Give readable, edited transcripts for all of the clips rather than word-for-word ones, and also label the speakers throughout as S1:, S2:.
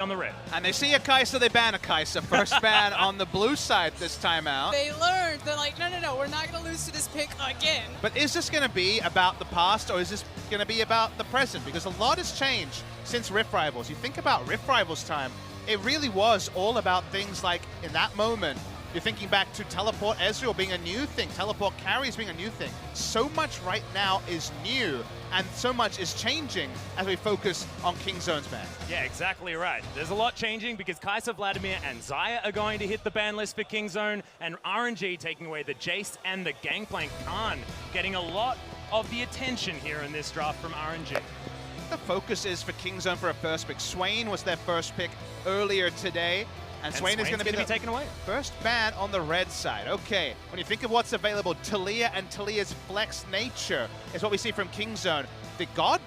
S1: on the red.
S2: And they see a Kai'Sa, they ban a Kai'Sa. First ban on the blue side this time out.
S3: They learned. They're like, no, we're not going to lose to this pick again.
S2: But is this going to be about the past, or is this going to be about the present? Because a lot has changed since Rift Rivals. You think about Rift Rivals time, it really was all about things like, in that moment, you're thinking back to Teleport Ezreal being a new thing, Teleport Carries being a new thing. So much right now is new, and so much is changing as we focus on Kingzone's ban.
S1: Yeah, exactly right. There's a lot changing because Kai'Sa, Vladimir, and Xayah are going to hit the ban list for Kingzone, and RNG taking away the Jace and the Gangplank. Khan getting a lot of the attention here in this draft from RNG.
S2: The focus is for Kingzone for a first pick. Swain was their first pick earlier today. And Swain is going to be
S1: taken away.
S2: First ban on the red side. Okay, when you think of what's available, Taliyah and Taliyah's flex nature is what we see from Kingzone. The God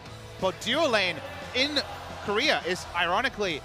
S2: duo lane in Korea is ironically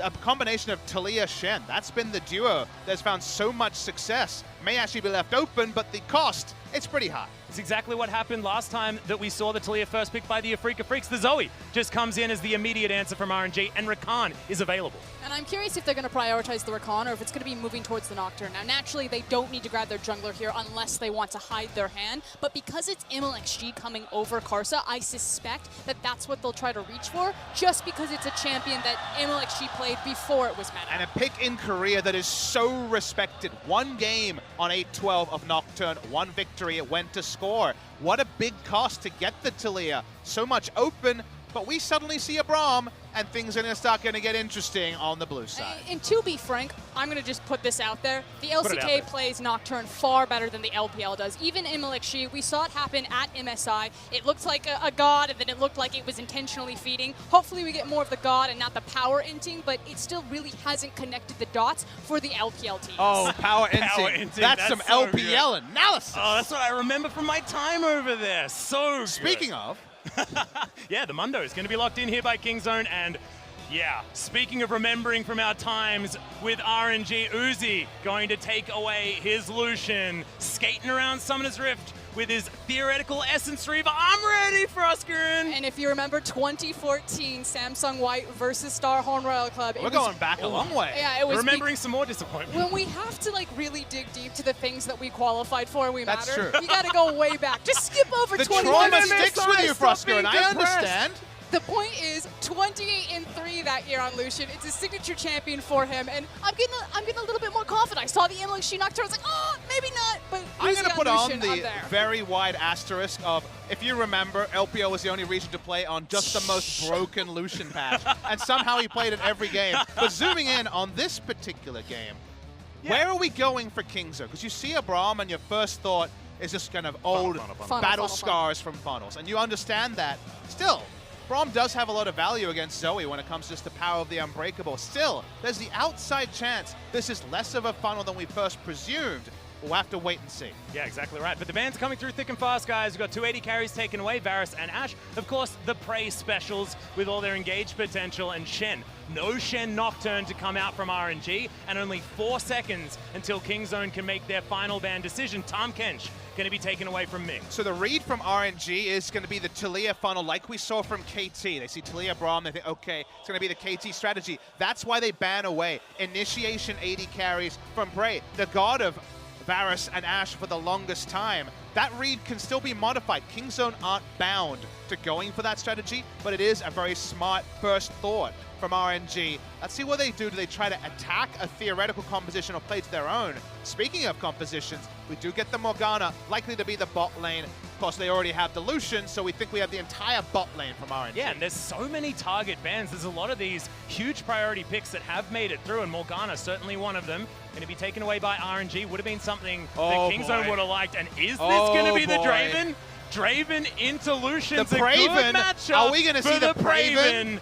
S2: a combination of Taliyah Shen. That's been the duo that's found so much success. May actually be left open, but the cost, it's pretty high.
S1: It's exactly what happened last time that we saw the Taliyah first pick by the Afrika Freaks. The Zoe just comes in as the immediate answer from RNG, and Rakan is available.
S3: And I'm curious if they're going to prioritize the Rakan or if it's going to be moving towards the Nocturne. Now, naturally, they don't need to grab their jungler here unless they want to hide their hand. But because it's MLXG coming over Karsa, I suspect that that's what they'll try to reach for, just because it's a champion that MLXG played before it was meta.
S2: And a pick in Korea that is so respected. One game on 8-12 of Nocturne, one victory, it went to score. What a big cost to get the Taliyah. So much open, but we suddenly see a Braum, and things are going to get interesting on the blue side.
S3: And to be frank, I'm going to just put this out there. The LCK plays Nocturne far better than the LPL does. Even in MLXG, we saw it happen at MSI. It looked like a god, and then it looked like it was intentionally feeding. Hopefully we get more of the god and not the power inting, but it still really hasn't connected the dots for the LPL teams.
S2: Oh, power inting. That's some so LPL good. Analysis.
S1: Oh, that's what I remember from my time over there. So good.
S2: Speaking of,
S1: yeah, the Mundo is going to be locked in here by Kingzone, and yeah, speaking of remembering from our times with RNG, Uzi going to take away his Lucian, skating around Summoner's Rift with his theoretical Essence Reaver. I'm ready for Oscarin!
S3: And if you remember 2014 Samsung White versus Starhorn Royal Club,
S2: we're going back a long way.
S3: Yeah, it was
S1: remembering some more disappointment.
S3: When we have to like really dig deep to the things that we qualified for and we
S2: That's
S3: matter,
S2: true.
S3: we got to go way back. Just skip over
S2: the
S3: 20.
S2: The trauma sticks with you, Oscarin. I understand.
S3: The point is 28-3 that year on Lucian. It's a signature champion for him, and I'm getting a little bit more confident. I saw the MLXG Nocturne, I was like, oh, maybe not, but
S2: I'm going to put on the
S3: there.
S2: very wide asterisk of, if you remember, LPL was the only region to play on just the most broken Lucian patch, and somehow he played it every game. But zooming in on this particular game, where are we going for Kingzone? Because you see a Braum, and your first thought is just kind of old battle scars from funnels, and you understand that. Still, Braum does have a lot of value against Zoe when it comes to just the power of the Unbreakable. Still, there's the outside chance this is less of a funnel than we first presumed. We'll have to wait and see.
S1: Yeah, exactly right. But the ban's coming through thick and fast, guys. We've got 280 carries taken away, Varus and Ashe. Of course, the Prey specials with all their engaged potential, and Shen. No Shen Nocturne to come out from RNG, and only 4 seconds until Kingzone can make their final ban decision. Tahm Kench going to be taken away from Ming.
S2: So the read from RNG is going to be the Taliyah funnel like we saw from KT. They see Taliyah Braum, they think, okay, it's going to be the KT strategy. That's why they ban away initiation 80 carries from Prey, the god of Varus and Ashe for the longest time. That read can still be modified. Kingzone aren't bound to going for that strategy, but it is a very smart first thought from RNG. Let's see what they do. Do they try to attack a theoretical composition or play to their own? Speaking of compositions, we do get the Morgana, likely to be the bot lane. Of course, they already have the Lucian, so we think we have the entire bot lane from RNG.
S1: Yeah, and there's so many target bans. There's a lot of these huge priority picks that have made it through, and Morgana certainly one of them. Going to be taken away by RNG. Would have been something that Kingzone would have liked. And is this going to be the Draven? Draven into Lucian's a good matchup.
S2: Are we going to see the Praven?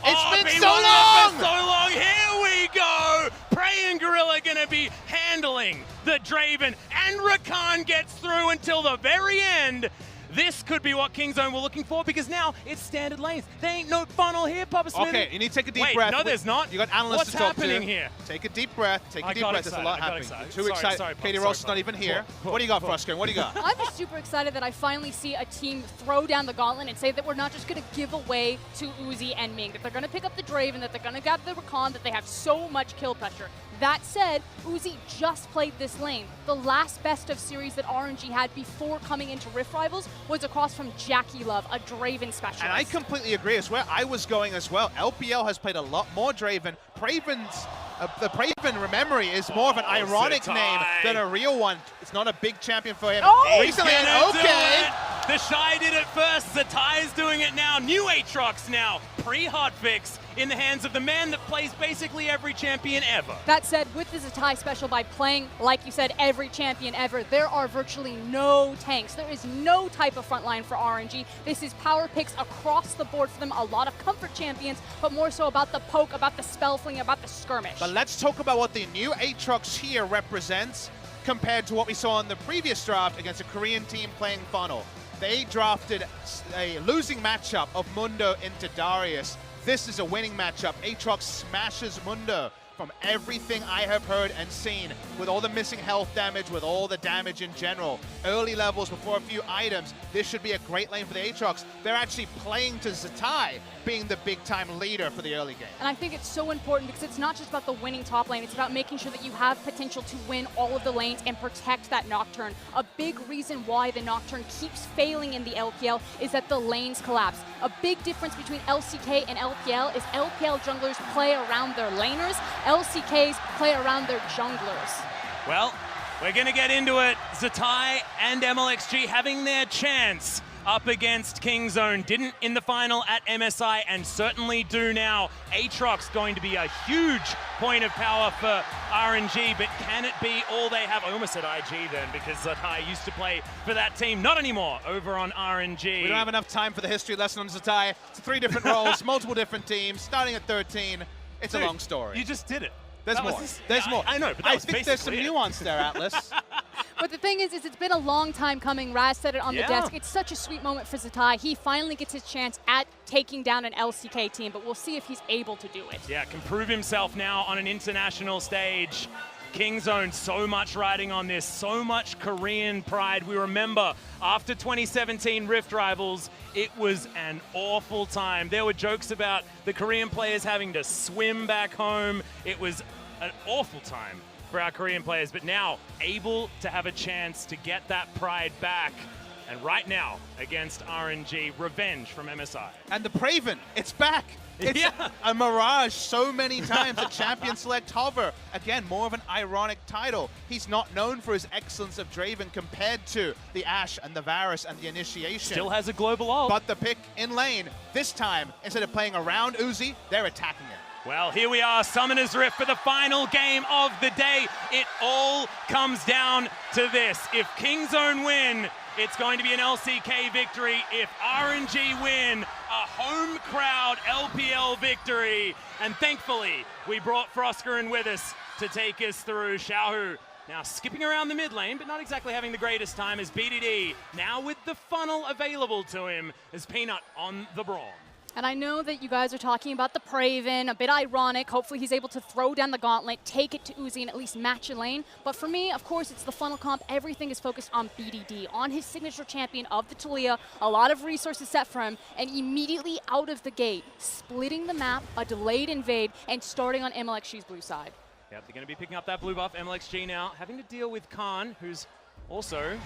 S2: It's been so
S1: long! So long. Here we go! Prey and Gorilla going to be handling the Draven, and Rakan gets through until the very end. This could be what Kingzone were looking for because now it's standard lanes. There ain't no funnel here, Papa Smith.
S2: Okay, you need to take a deep
S1: Wait,
S2: breath.
S1: no, there's not.
S2: You got analysts
S1: What's
S2: to talk to.
S1: happening here?
S2: Take a deep breath. Take a deep breath. There's a lot happening. You're too excited.
S1: Sorry,
S2: Katie Ross is not even here. What do you got for us, Karen? What do you got?
S3: I'm just super excited that I finally see a team throw down the gauntlet and say that we're not just going to give away to Uzi and Ming, that they're going to pick up the Draven, that they're going to grab the Rakan, that they have so much kill pressure. That said, Uzi just played this lane. The last best of series that RNG had before coming into Rift Rivals was across from Jackie Love, a Draven specialist.
S2: And I completely agree. It's where I was going as well. LPL has played a lot more Draven. The Praven memory is more of an ironic name than a real one. It's not a big champion for him. Recently, okay.
S1: The Shy did it first. Zatai is doing it now. New Aatrox now. Pre-hotfix in the hands of the man that plays basically every champion ever.
S3: That said, with the Zatai special, by playing, like you said, every champion ever, there are virtually no tanks. There is no type of frontline for RNG. This is power picks across the board for them. A lot of comfort champions, but more so about the poke, about the spell fling, about the skirmish.
S2: But let's talk about what the new Aatrox here represents compared to what we saw in the previous draft against a Korean team playing Funnel. They drafted a losing matchup of Mundo into Darius. This is a winning matchup. Aatrox smashes Mundo. From everything I have heard and seen, with all the missing health damage, with all the damage in general, early levels before a few items, this should be a great lane for the Aatrox. They're actually playing to Zatai being the big-time leader for the early game.
S3: And I think it's so important because it's not just about the winning top lane, it's about making sure that you have potential to win all of the lanes and protect that Nocturne. A big reason why the Nocturne keeps failing in the LPL is that the lanes collapse. A big difference between LCK and LPL is LPL junglers play around their laners, LCKs play around their junglers.
S1: Well, we're going to get into it. Zatai and MLXG having their chance up against Kingzone. Didn't in the final at MSI and certainly do now. Aatrox going to be a huge point of power for RNG, but can it be all they have? I almost said IG then because Zatai used to play for that team. Not anymore over on RNG.
S2: We don't have enough time for the history lesson on Zatai. It's 3 different roles, multiple different teams, starting at 13. It's a long story.
S1: You just did it.
S2: There's more. There's more.
S1: I know, but
S2: I think there's some nuance there, Atlas.
S3: But the thing is it's been a long time coming. Raz said it on the desk. It's such a sweet moment for Zatai. He finally gets his chance at taking down an LCK team, but we'll see if he's able to do it.
S1: Yeah, can prove himself now on an international stage. Kingzone, so much riding on this, so much Korean pride. We remember after 2017 Rift Rivals, it was an awful time. There were jokes about the Korean players having to swim back home. It was an awful time for our Korean players, but now able to have a chance to get that pride back. And right now, against RNG, revenge from MSI.
S2: And the Praven, it's back. It's a mirage so many times. The champion select hover. Again, more of an ironic title. He's not known for his excellence of Draven compared to the Ashe and the Varus and the Initiation.
S1: Still has a global ult.
S2: But the pick in lane, this time, instead of playing around Uzi, they're attacking it.
S1: Well, here we are, Summoner's Rift for the final game of the day. It all comes down to this. If Kingzone win, it's going to be an LCK victory. If RNG win, a home crowd LPL victory. And thankfully, we brought Frosker in with us to take us through. Xiaohu now skipping around the mid lane, but not exactly having the greatest time as BDD now with the funnel available to him as Peanut on the Braum.
S3: And I know that you guys are talking about the Praven, a bit ironic. Hopefully he's able to throw down the gauntlet, take it to Uzi, and at least match a lane. But for me, of course, it's the funnel comp. Everything is focused on BDD, on his signature champion of the Taliyah. A lot of resources set for him, and immediately out of the gate, splitting the map, a delayed invade, and starting on MLXG's blue side.
S1: Yep, they're going to be picking up that blue buff. MLXG now having to deal with Khan, who's also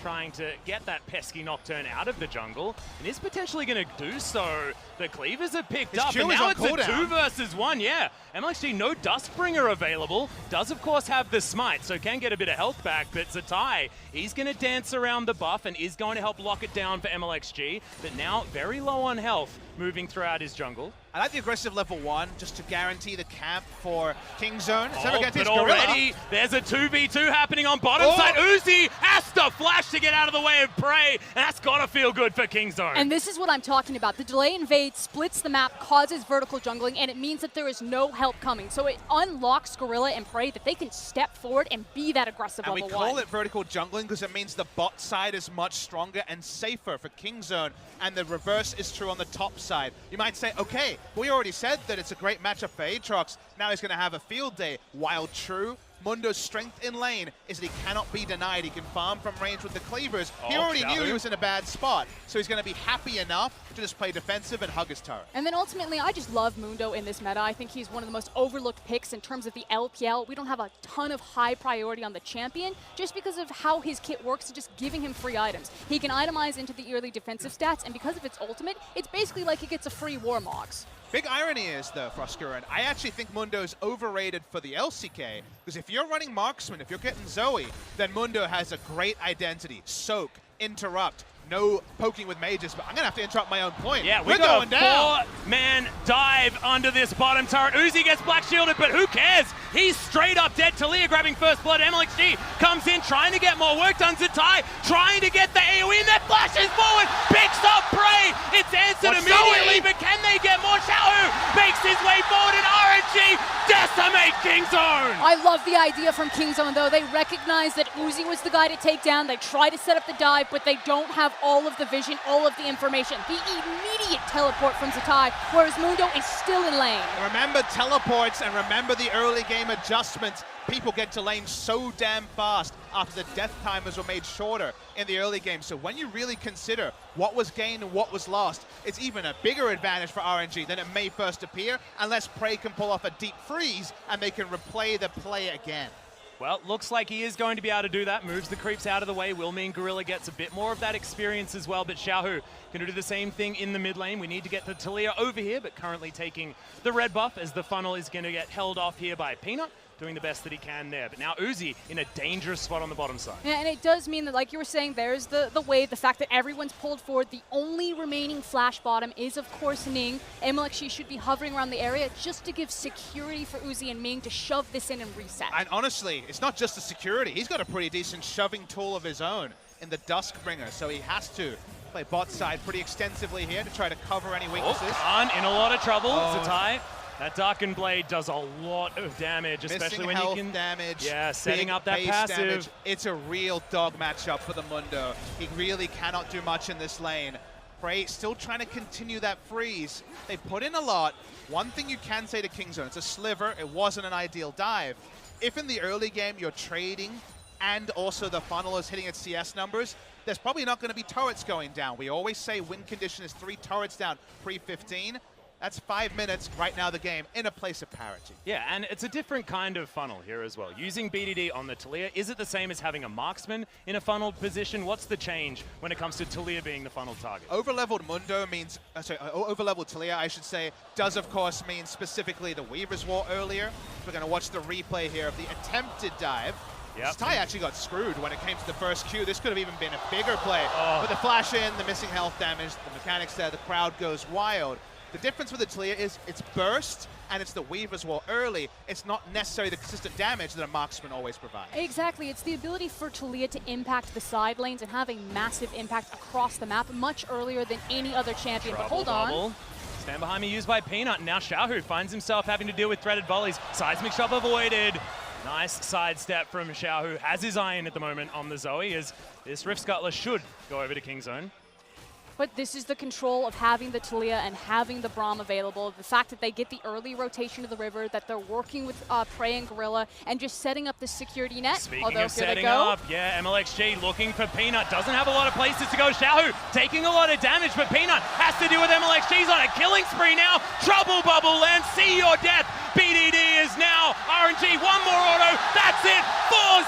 S1: trying to get that pesky Nocturne out of the jungle, and is potentially going to do so. The cleavers are picked up, and now it's a 2 versus 1, yeah. MLXG, no Duskbringer available, does of course have the smite, so can get a bit of health back, but Zatai, he's going to dance around the buff and is going to help lock it down for MLXG, but now very low on health moving throughout his jungle.
S2: I like the aggressive level 1 just to guarantee the camp for Kingzone.
S1: But already there's a 2v2 happening on bottom side. Uzi has to flash to get out of the way of Prey, and that's got to feel good for Kingzone.
S3: And this is what I'm talking about. The delay invade splits the map, causes vertical jungling, and it means that there is no help coming. So it unlocks Gorilla and Prey that they can step forward and be that aggressive level 1.
S2: And we call it vertical jungling because it means the bot side is much stronger and safer for Kingzone, and the reverse is true on the top side. You might say, okay, we already said that it's a great matchup for Aatrox. Now he's going to have a field day. While true, Mundo's strength in lane is that he cannot be denied. He can farm from range with the cleavers. He already knew he was in a bad spot, so he's going to be happy enough to just play defensive and hug his turret.
S3: And then ultimately, I just love Mundo in this meta. I think he's one of the most overlooked picks in terms of the LPL. We don't have a ton of high priority on the champion just because of how his kit works and just giving him free items. He can itemize into the early defensive stats, and because of its ultimate, it's basically like he gets a free Warmogs.
S2: Big irony is, though, Froskuren, I actually think Mundo's overrated for the LCK, because if you're running Marksman, if you're getting Zoe, then Mundo has a great identity. Soak, interrupt, no poking with mages, but I'm going to have to interrupt my own point.
S1: Yeah,
S2: we're going down.
S1: 4-man dive under this bottom turret. Uzi gets black shielded, but who cares? He's straight up dead. Talia grabbing first blood. MLXG comes in, trying to get more work done. Zatai trying to get the AoE, and that flashes forward, picks up Prey. It's answered immediately, but can they get more? Xiaohu makes his way forward, and RNG decimate Kingzone.
S3: I love the idea from Kingzone, though. They recognize that Uzi was the guy to take down. They try to set up the dive, but they don't have all of the vision, all of the information. The immediate teleport from Zatai, whereas Mundo is still in lane.
S2: Remember teleports and remember the early game adjustments. People get to lane so damn fast after the death timers were made shorter in the early game. So when you really consider what was gained and what was lost, it's even a bigger advantage for RNG than it may first appear, unless Prey can pull off a deep freeze and they can replay the play again.
S1: Well, looks like he is going to be able to do that. Moves the creeps out of the way. Will mean Gorilla gets a bit more of that experience as well, but Xiaohu going to do the same thing in the mid lane. We need to get the Talia over here, but currently taking the red buff as the funnel is going to get held off here by Peanut, doing the best that he can there. But now Uzi in a dangerous spot on the bottom side.
S3: Yeah, and it does mean that, like you were saying, there's the wave, the fact that everyone's pulled forward. The only remaining flash bottom is, of course, Ning. MLXG should be hovering around the area just to give security for Uzi and Ming to shove this in and reset.
S2: And honestly, it's not just the security. He's got a pretty decent shoving tool of his own in the Duskbringer, so he has to play bot side pretty extensively here to try to cover any weaknesses.
S1: Khan in a lot of trouble. Zatai. That Darkened Blade does a lot of damage, especially when you can...
S2: damage.
S1: Yeah, setting up that passive. Damage.
S2: It's a real dog matchup for the Mundo. He really cannot do much in this lane. Prey still trying to continue that freeze. They put in a lot. One thing you can say to Kingzone, it's a sliver. It wasn't an ideal dive. If in the early game you're trading and also the funnel is hitting its CS numbers, there's probably not going to be turrets going down. We always say win condition is 3 turrets down pre-15. That's 5 minutes right now the game in a place of parity.
S1: Yeah, and it's a different kind of funnel here as well. Using BDD on the Talia, is it the same as having a marksman in a funneled position? What's the change when it comes to Talia being the funnel target?
S2: Overleveled Mundo means, overleveled Talia, I should say, does of course mean specifically the Weaver's War earlier. We're going to watch the replay here of the attempted dive. Yep. Ty actually got screwed when it came to the first Q. This could have even been a bigger play. But the flash in, the missing health damage, the mechanics there, the crowd goes wild. The difference with the Talia is it's burst and it's the Weaver's War early. It's not necessarily the consistent damage that a marksman always provides.
S3: Exactly. It's the ability for Talia to impact the side lanes and have a massive impact across the map much earlier than any other champion. But hold on.
S1: Stand behind me used by Peanut. And now Xiaohu finds himself having to deal with threaded volleys. Seismic shove avoided. Nice sidestep from Xiaohu. Has his eye in at the moment on the Zoe as this Rift Scuttler should go over to Kingzone.
S3: But this is the control of having the Talia and having the Braum available. The fact that they get the early rotation to the river, that they're working with Prey and Gorilla, and just setting up the security net.
S1: Speaking of setting up, yeah, MLXG looking for Peanut. Doesn't have a lot of places to go. Xiaohu taking a lot of damage, but Peanut has to deal with MLXG's on a killing spree now. Trouble bubble lands, see your death. BDD is now RNG, one more auto. That's it,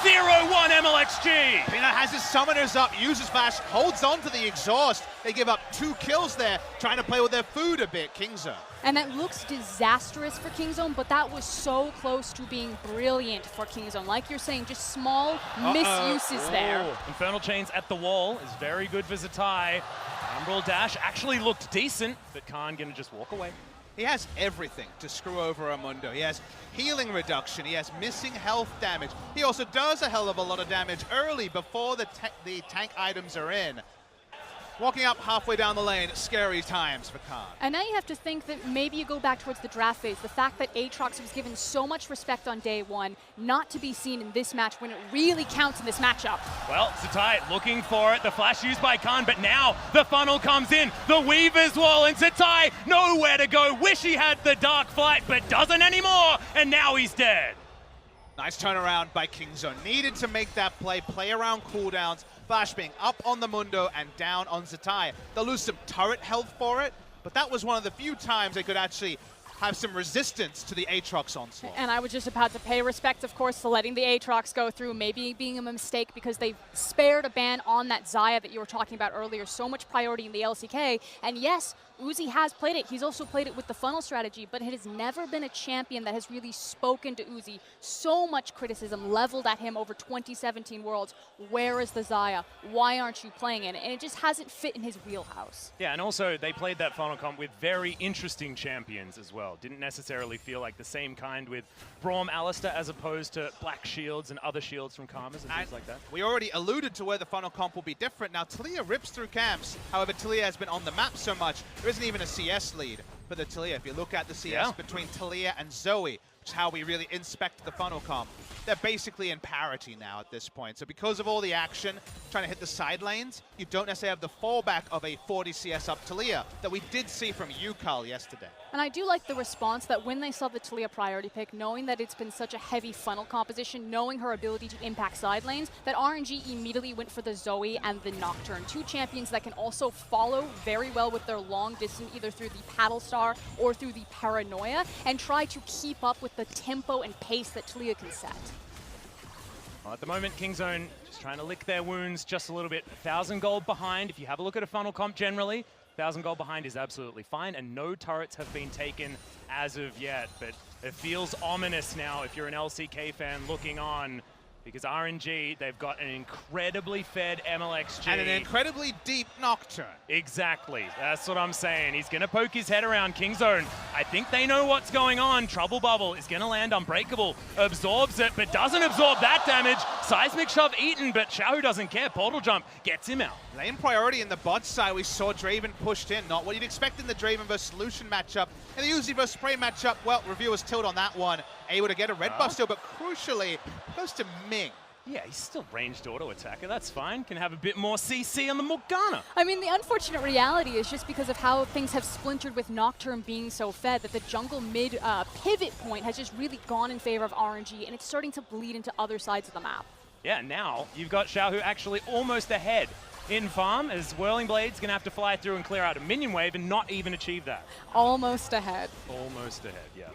S1: 4-0-1 MLXG.
S2: Peanut has his summoners up, uses flash, holds on to the exhaust. They give up 2 kills there, trying to play with their food a bit, Kingzone.
S3: And that looks disastrous for Kingzone, but that was so close to being brilliant for Kingzone. Like you're saying, just small misuses there.
S1: Infernal Chains at the wall is very good for Zatai. Umbral Dash actually looked decent, but Khan gonna just walk away.
S2: He has everything to screw over Amundo. He has healing reduction, he has missing health damage. He also does a hell of a lot of damage early before the tank items are in. Walking up halfway down the lane, scary times for Khan.
S3: And now you have to think that maybe you go back towards the draft phase. The fact that Aatrox was given so much respect on day one, not to be seen in this match when it really counts in this matchup.
S1: Well, Zatai looking for it. The flash used by Khan, but now the funnel comes in. The Weaver's Wall, and Zatai nowhere to go. Wish he had the Dark Flight, but doesn't anymore. And now he's dead.
S2: Nice turnaround by Kingzone. Needed to make that play around cooldowns. Flash being up on the Mundo and down on Zatai. They'll lose some turret health for it, but that was one of the few times they could actually have some resistance to the Aatrox onslaught.
S3: And I was just about to pay respect, of course, to letting the Aatrox go through, maybe being a mistake because they spared a ban on that Xayah that you were talking about earlier. So much priority in the LCK. And yes, Uzi has played it. He's also played it with the funnel strategy, but it has never been a champion that has really spoken to Uzi. So much criticism leveled at him over 2017 Worlds. Where is the Xayah? Why aren't you playing it? And it just hasn't fit in his wheelhouse.
S1: Yeah, and also they played that funnel comp with very interesting champions as well. Didn't necessarily feel like the same kind with Braum Alistair as opposed to Black Shields and other shields from Karmas and things like that.
S2: We already alluded to where the funnel comp will be different. Now, Taliyah rips through camps. However, Taliyah has been on the map so much, there isn't even a CS lead for the Taliyah. If you look at the CS between Taliyah and Zoe, which is how we really inspect the funnel comp, they're basically in parity now at this point. So because of all the action, trying to hit the side lanes, you don't necessarily have the fallback of a 40 CS up Taliyah that we did see from Yukal yesterday.
S3: And I do like the response that when they saw the Taliyah priority pick, knowing that it's been such a heavy funnel composition, knowing her ability to impact side lanes, that RNG immediately went for the Zoe and the Nocturne. Two champions that can also follow very well with their long distance, either through the Paddle Star or through the Paranoia, and try to keep up with the tempo and pace that Taliyah can set.
S1: Well, at the moment, Kingzone just trying to lick their wounds just a little bit. 1,000 gold behind. If you have a look at a funnel comp generally, 1,000 gold behind is absolutely fine, and no turrets have been taken as of yet. But it feels ominous now if you're an LCK fan looking on, because RNG, they've got an incredibly fed MLXG.
S2: And an incredibly deep Nocturne.
S1: Exactly. That's what I'm saying. He's going to poke his head around Kingzone. I think they know what's going on. Trouble Bubble is going to land Unbreakable. Absorbs it, but doesn't absorb that damage. Seismic Shove eaten, but Xiaohu doesn't care. Portal Jump gets him out.
S2: Lane priority in the bot side, we saw Draven pushed in. Not what you'd expect in the Draven vs. Lucian matchup. In the Uzi vs. Spray matchup, well, reviewers tilt on that one. Able to get a red buff still, but crucially, goes to Ming.
S1: Yeah, he's still ranged auto attacker. That's fine. Can have a bit more CC on the Morgana.
S3: I mean, the unfortunate reality is just because of how things have splintered with Nocturne being so fed that the jungle mid pivot point has just really gone in favor of RNG, and it's starting to bleed into other sides of the map.
S1: Yeah, now you've got Xiaohu actually almost ahead in farm, as Whirling Blade's going to have to fly through and clear out a minion wave and not even achieve that.
S3: Almost ahead.
S1: Almost ahead, yeah.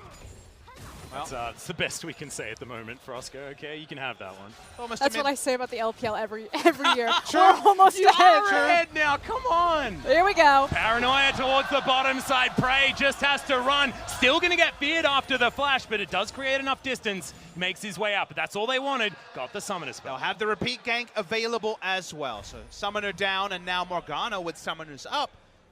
S1: That's the best we can say at the moment for Oscar. Okay, you can have that one.
S3: That's what I say about the LPL every year.
S1: True.
S3: We're almost ahead.
S1: Ahead now, come on.
S3: Here we go.
S1: Paranoia towards the bottom side. Prey just has to run. Still going to get feared after the flash, but it does create enough distance. Makes his way up, but that's all they wanted. Got the Summoner spell.
S2: They'll have the repeat gank available as well. So Summoner down, and now Morgana with Summoners up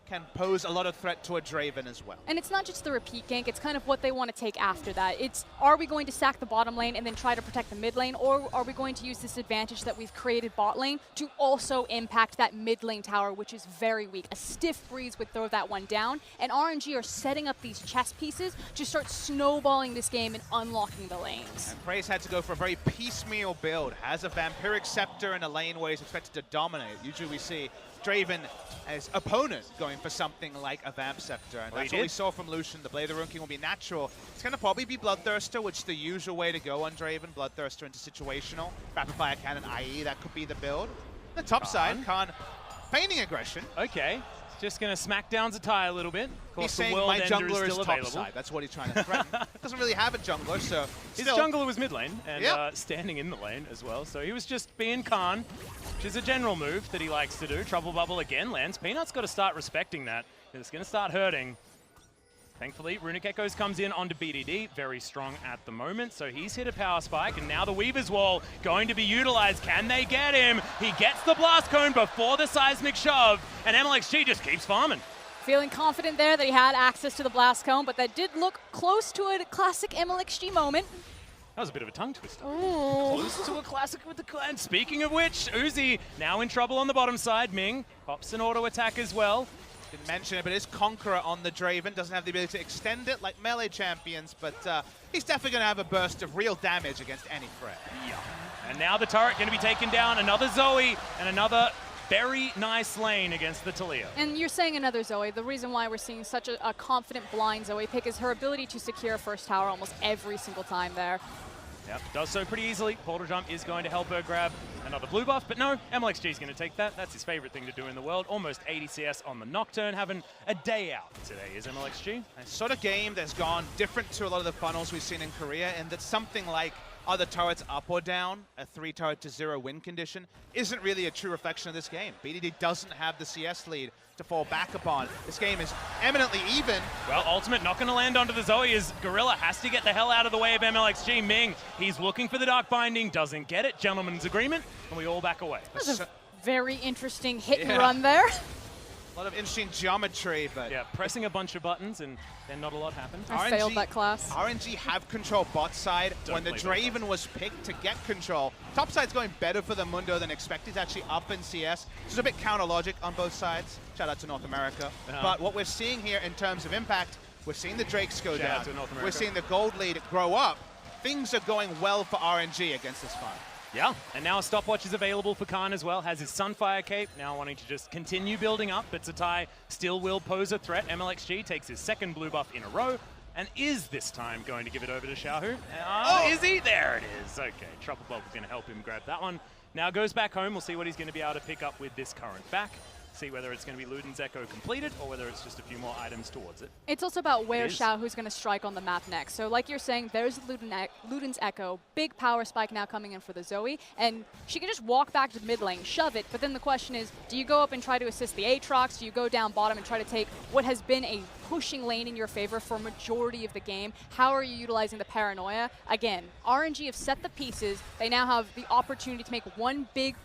S2: can pose a lot of threat to a Draven as well.
S3: And it's not just the repeat gank, it's kind of what they want to take after that. It's, are we going to sack the bottom lane and then try to protect the mid lane, or are we going to use this advantage that we've created bot lane to also impact that mid lane tower, which is very weak. A stiff breeze would throw that one down, and RNG are setting up these chess pieces to start snowballing this game and unlocking the lanes.
S2: And Prey's had to go for a very piecemeal build. Has a Vampiric Scepter in a lane where he's expected to dominate. Usually we see Draven as opponent going for something like a Vamp Scepter, and that's what we saw from Lucian. The Blade of the Ruin King will be natural. It's going to probably be Bloodthirster, which is the usual way to go on Draven. Bloodthirster into situational. Rapid Fire Cannon, i.e. that could be the build. The top side, Khan feigning aggression.
S1: Okay, just going to smack down Zatai a little bit. Of course,
S2: he's saying my jungler is top side. That's what he's trying to threaten. Doesn't really have a jungler, so
S1: his jungler was mid lane and standing in the lane as well. So he was just being Khan, which is a general move that he likes to do. Trouble Bubble again lands. Peanut's got to start respecting that. It's going to start hurting. Thankfully, Runic Echoes comes in onto BDD, very strong at the moment. So he's hit a power spike, and now the Weaver's Wall going to be utilized. Can they get him? He gets the Blast Cone before the Seismic Shove, and MLXG just keeps farming.
S3: Feeling confident there that he had access to the Blast Cone, but that did look close to a classic MLXG moment.
S1: That was a bit of a tongue twister.
S3: Ooh.
S1: Close to a classic with the clan. Speaking of which, Uzi now in trouble on the bottom side. Ming pops an auto attack as well.
S2: Didn't mention it, but is Conqueror on the Draven. Doesn't have the ability to extend it like melee champions, but he's definitely going to have a burst of real damage against any threat.
S1: Yeah. And now the turret going to be taken down. Another Zoe and another very nice lane against the Taliyah.
S3: And you're saying another Zoe. The reason why we're seeing such a confident blind Zoe pick is her ability to secure first tower almost every single time there.
S1: Yep, does so pretty easily. Portal Jump is going to help her grab another blue buff, but no, MLXG is going to take that. That's his favorite thing to do in the world. Almost 80 CS on the Nocturne, having a day out today is MLXG.
S2: A sort of game that's gone different to a lot of the funnels we've seen in Korea, and that something like are the turrets up or down, a 3-turret to 0 win condition, isn't really a true reflection of this game. BDD doesn't have the CS lead to fall back upon. This game is eminently even.
S1: Well, Ultimate not going to land onto the Zoe as Gorilla has to get the hell out of the way of MLXG. Ming, he's looking for the Dark Binding, doesn't get it. Gentleman's agreement, and we all back away.
S3: That was a very interesting hit and run there.
S2: A lot of interesting geometry, but...
S1: Yeah, pressing a bunch of buttons and then not a lot happened.
S3: I failed that class.
S2: RNG have control bot side. When the Draven was picked to get control, top side's going better for the Mundo than expected. It's actually up in CS. It's a bit counter logic on both sides. Shout out to North America. But what we're seeing here in terms of impact, we're seeing the Drakes go down. We're seeing the gold lead grow up. Things are going well for RNG against this fight.
S1: Yeah, and now a stopwatch is available for Khan as well. Has his Sunfire Cape, now wanting to just continue building up, but Zatai still will pose a threat. MLXG takes his second blue buff in a row, and is this time going to give it over to Xiaohu? Is he? There it is. Okay, Trouble Bob is going to help him grab that one. Now goes back home. We'll see what he's going to be able to pick up with this current back. See whether it's going to be Luden's Echo completed or whether it's just a few more items towards it.
S3: It's also about where Xiaohu's going to strike on the map next. So like you're saying, there's Luden's Echo, big power spike now coming in for the Zoe, and she can just walk back to mid lane, shove it, but then the question is, do you go up and try to assist the Aatrox? Do you go down bottom and try to take what has been a pushing lane in your favor for a majority of the game? How are you utilizing the paranoia? Again, RNG have set the pieces. They now have the opportunity to make one big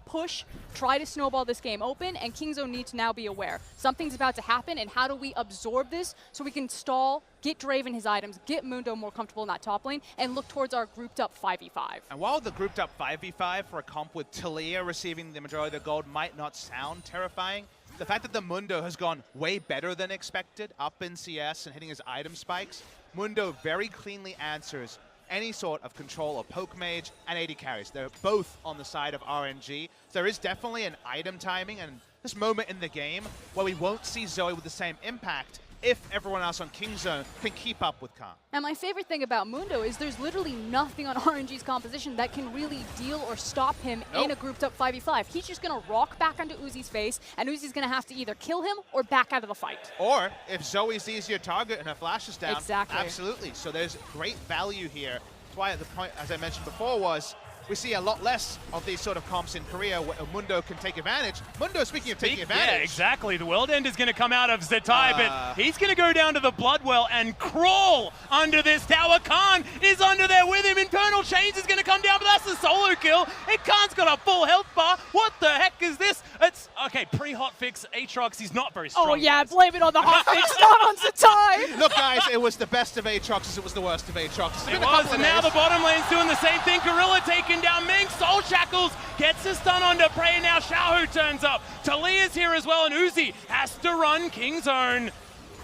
S3: push, try to snowball this game open, and Kingzone need to now be aware. Something's about to happen, and how do we absorb this so we can stall, get Draven his items, get Mundo more comfortable in that top lane, and look towards our grouped up 5v5.
S2: And while the grouped up 5v5 for a comp with Taliyah receiving the majority of the gold might not sound terrifying, the fact that the Mundo has gone way better than expected, up in CS and hitting his item spikes, Mundo very cleanly answers any sort of control or poke mage and AD carries. They're both on the side of RNG. So there is definitely an item timing and this moment in the game where we won't see Zoe with the same impact if everyone else on Kingzone can keep up with Khan.
S3: And my favorite thing about Mundo is there's literally nothing on RNG's composition that can really deal or stop him in a grouped up 5v5. He's just going to rock back onto Uzi's face, and Uzi's going to have to either kill him or back out of the fight.
S2: Or if Zoe's the easier target and her flash is down,
S3: exactly.
S2: Absolutely. So there's great value here. That's why the point, as I mentioned before, was we see a lot less of these sort of comps in Korea where Mundo can take advantage. Mundo, speaking of taking advantage.
S1: Yeah, exactly. The World End is going to come out of Zatai, but he's going to go down to the Bloodwell and crawl under this tower. Khan is under there with him. Internal Chains is going to come down, but that's a solo kill. And Khan's got a full health bar. What the heck is this? It's, okay, pre-hotfix Aatrox, he's not very strong.
S3: Oh yeah, blame it on the hotfix, not on Zatai.
S2: Look guys, it was the best of Aatroxes, it was the worst of Aatroxes.
S1: It was, and now the bottom lane's doing the same thing. Gorilla taking down Ming. Soul Shackles gets a stun onto Prey, and now Xiaohu turns up. Taliyah's here as well, and Uzi has to run Kingzone.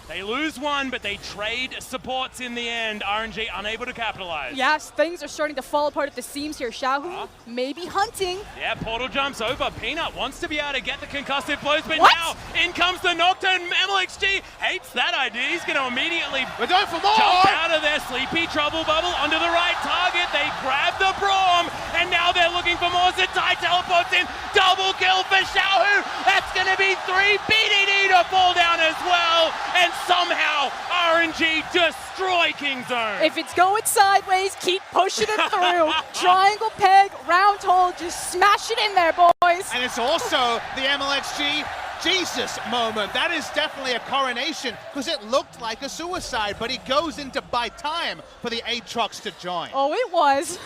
S1: They lose one, but they trade supports in the end. RNG unable to capitalize.
S3: Yes, things are starting to fall apart at the seams here. Xiaohu maybe hunting.
S1: Yeah, portal jumps over. Peanut wants to be able to get the concussive blows, but now in comes the Nocturne. MLXG hates that idea. He's going to immediately
S2: We're going for more.
S1: Jump out of their sleepy trouble bubble onto the right target. They grab the Braum, and now they're looking for more. Zatai teleports in. Double kill for Xiaohu. That's going to be 3. BDD to fall down as well. And somehow RNG destroy Kingzone.
S3: If it's going sideways, keep pushing it through. Triangle peg, round hole, just smash it in there, boys.
S2: And it's also the MLXG Jesus moment. That is definitely a coronation because it looked like a suicide, but he goes in to buy time for the Aatrox to join.
S3: Oh, it was.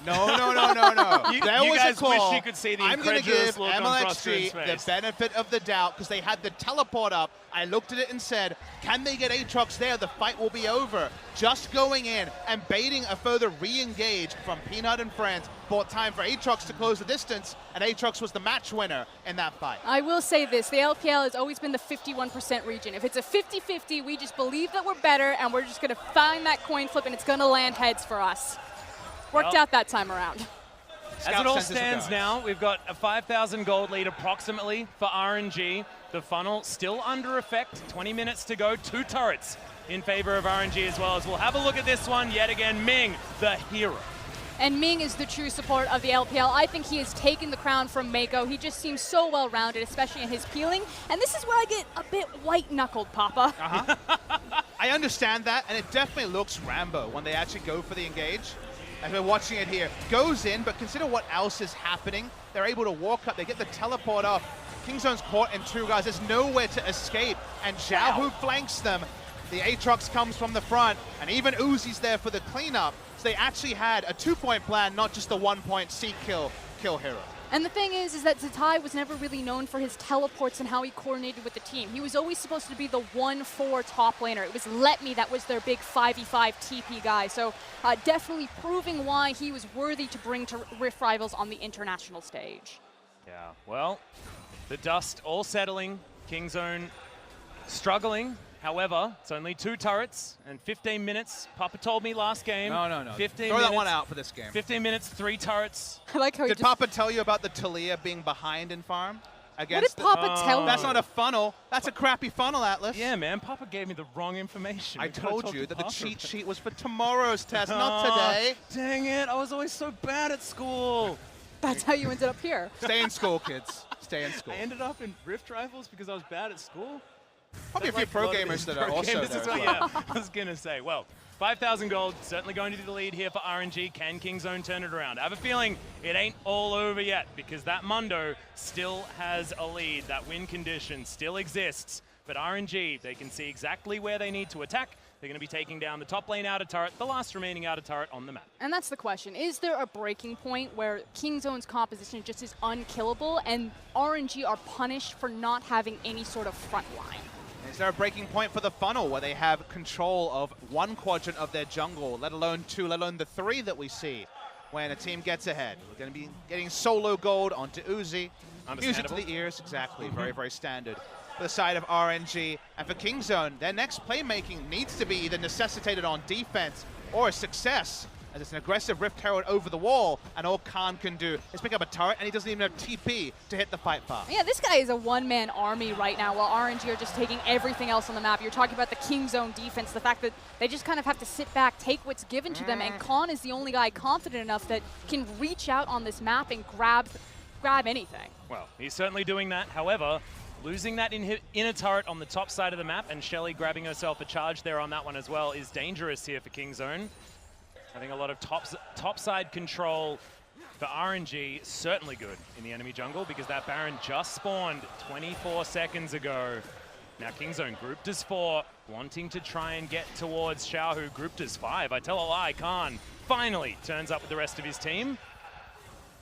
S2: No.
S1: You
S2: There was
S1: guys
S2: a call.
S1: wish you could see the
S2: I'm going to
S1: incredulous
S2: give
S1: look on
S2: MLXG
S1: Frostgren's
S2: the
S1: face.
S2: benefit of the doubt because they had the teleport up. I looked at it and said, can they get Aatrox there? The fight will be over. Just going in and baiting a further re-engage from Peanut and friends bought time for Aatrox to close the distance, and Aatrox was the match winner in that fight.
S3: I will say this, the LPL has always been the 51% region. If it's a 50-50, we just believe that we're better, and we're just going to find that coin flip, and it's going to land heads for us. Worked out that time around.
S1: As it all stands now, we've got a 5,000 gold lead approximately for RNG. The funnel still under effect, 20 minutes to go, 2 turrets in favor of RNG as well. As we'll have a look at this one yet again. Ming, the hero.
S3: And Ming is the true support of the LPL. I think he has taken the crown from Mako. He just seems so well-rounded, especially in his peeling. And this is where I get a bit white-knuckled, Papa.
S2: I understand that, and it definitely looks Rambo when they actually go for the engage. As we're watching it here, goes in, but consider what else is happening. They're able to walk up, they get the teleport off. Kingzone's caught in 2 guys, there's nowhere to escape, and Xiaohu flanks them. The Aatrox comes from the front, and even Uzi's there for the cleanup. So they actually had a 2-point plan, not just a 1-point seek kill hero.
S3: And the thing is that Zatai was never really known for his teleports and how he coordinated with the team. He was always supposed to be the 1-4 top laner. It was Let Me that was their big 5v5 TP guy. So definitely proving why he was worthy to bring to Rift Rivals on the international stage.
S1: Yeah, well, the dust all settling. Kingzone struggling. However, it's only 2 turrets and 15 minutes. Papa told me last game.
S2: No.
S1: 15
S2: Throw
S1: minutes,
S2: that one out for this game.
S1: 15 minutes, 3 turrets.
S3: I like how
S2: Did Papa tell you about the Talia being behind in farm?
S3: What did Papa tell you?
S2: That's not a funnel. That's a crappy funnel, Atlas.
S1: Yeah, man. Papa gave me the wrong information.
S2: I told you that the cheat sheet was for tomorrow's test,
S1: Oh,
S2: not today.
S1: Dang it. I was always so bad at school.
S3: That's how you ended up here.
S2: Stay in school, kids. Stay in school.
S1: I ended up in Rift Rivals because I was bad at school.
S2: Probably a few pro gamers that are also there.
S1: As well. Yeah, I was going to say. Well, 5,000 gold, certainly going to be the lead here for RNG. Can Kingzone turn it around? I have a feeling it ain't all over yet because that Mundo still has a lead. That win condition still exists. But RNG, they can see exactly where they need to attack. They're going to be taking down the top lane outer turret, the last remaining outer turret on the map.
S3: And that's the question. Is there a breaking point where Kingzone's composition just is unkillable and RNG are punished for not having any sort of front line?
S2: Is there a breaking point for the funnel where they have control of 1 quadrant of their jungle, let alone 2, let alone the 3 that we see when a team gets ahead? We're going to be getting solo gold onto Uzi. Music to the ears, exactly. Very, very standard. For the side of RNG. And for Kingzone, their next playmaking needs to be either necessitated on defense or a success, as it's an aggressive Rift Herald over the wall, and all Khan can do is pick up a turret, and he doesn't even have TP to hit the fight path.
S3: Yeah, this guy is a one-man army right now, while RNG are just taking everything else on the map. You're talking about the Kingzone defense, the fact that they just kind of have to sit back, take what's given to them, and Khan is the only guy confident enough that can reach out on this map and grab anything.
S1: Well, he's certainly doing that. However, losing that inner turret on the top side of the map, and Shelly grabbing herself a charge there on that one as well, is dangerous here for Kingzone. I think a lot of top side control for RNG, certainly good in the enemy jungle because that Baron just spawned 24 seconds ago. Now Kingzone grouped as 4, wanting to try and get towards Xiaohu, grouped as 5. I tell a lie, Khan finally turns up with the rest of his team.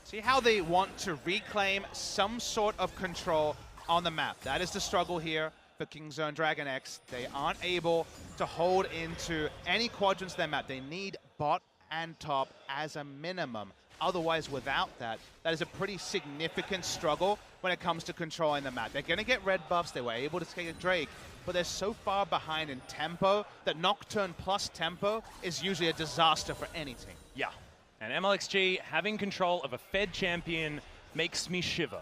S2: See how they want to reclaim some sort of control on the map. That is the struggle here for Kingzone DragonX. They aren't able to hold into any quadrants of their map. They need bot and top as a minimum. Otherwise, without that, that is a pretty significant struggle when it comes to controlling the map. They're going to get red buffs. They were able to take a Drake, but they're so far behind in tempo that Nocturne plus tempo is usually a disaster for any team.
S1: Yeah, and MLXG having control of a Fed champion makes me shiver